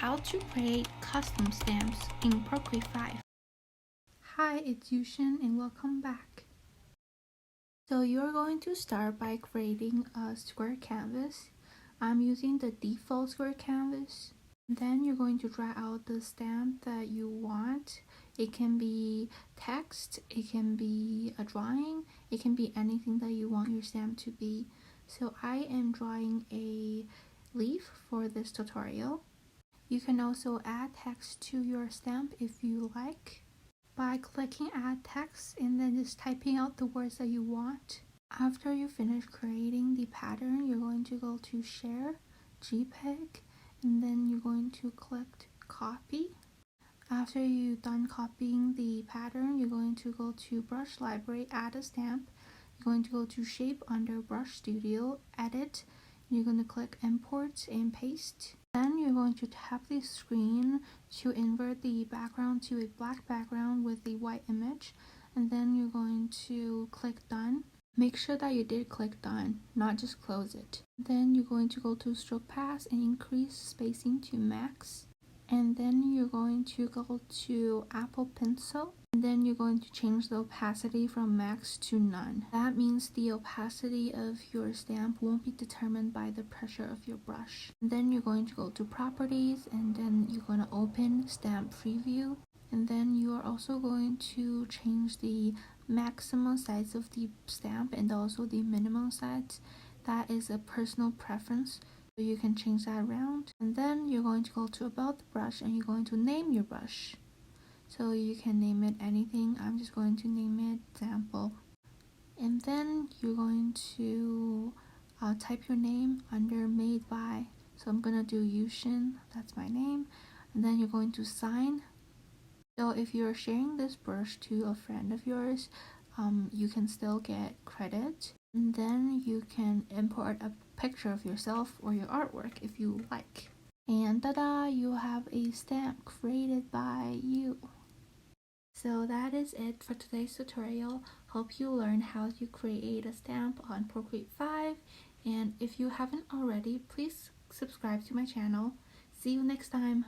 how to create custom stamps in Procreate 5. Hi, it's Yushin and welcome back. So you're going to start by creating a square canvas. I'm using the default square canvas. Then you're going to draw out the stamp that you want. It can be text, it can be a drawing, it can be anything that you want your stamp to be. So I am drawing a leaf for this tutorial. You can also add text to your stamp if you like by clicking add text and then just typing out the words that you want. After you finish creating the pattern, you're going to go to share, JPEG, and then you're going to click copy. After you've done copying the pattern, you're going to go to brush library, add a stamp. You're going to go to shape under brush studio, edit. You're going to click import and paste. Then you're going to tap the screen to invert the background to a black background with a white image, and then you're going to click done. Make sure that you did click done, not just close it. Then you're going to go to stroke path and increase spacing to max. And then you're going to go to Apple Pencil, and then you're going to change the opacity from max to none. That means the opacity of your stamp won't be determined by the pressure of your brush. And then you're going to go to properties, and then you're going to open stamp preview, and then you are also going to change the maximum size of the stamp and also the minimum size. That is a personal preference. So you can change that around, and then you're going to go to about the brush and you're going to name your brush. So you can name it anything. I'm just going to name it example, and then you're going to type your name under made by. So I'm gonna do Yushin, that's my name, and then you're going to sign. So if you're sharing this brush to a friend of yours, you can still get credit. And then you can import a picture of yourself or your artwork if you like. And ta-da! You have a stamp created by you. So that is it for today's tutorial. Hope you learned how to create a stamp on Procreate 5. And if you haven't already, please subscribe to my channel. See you next time.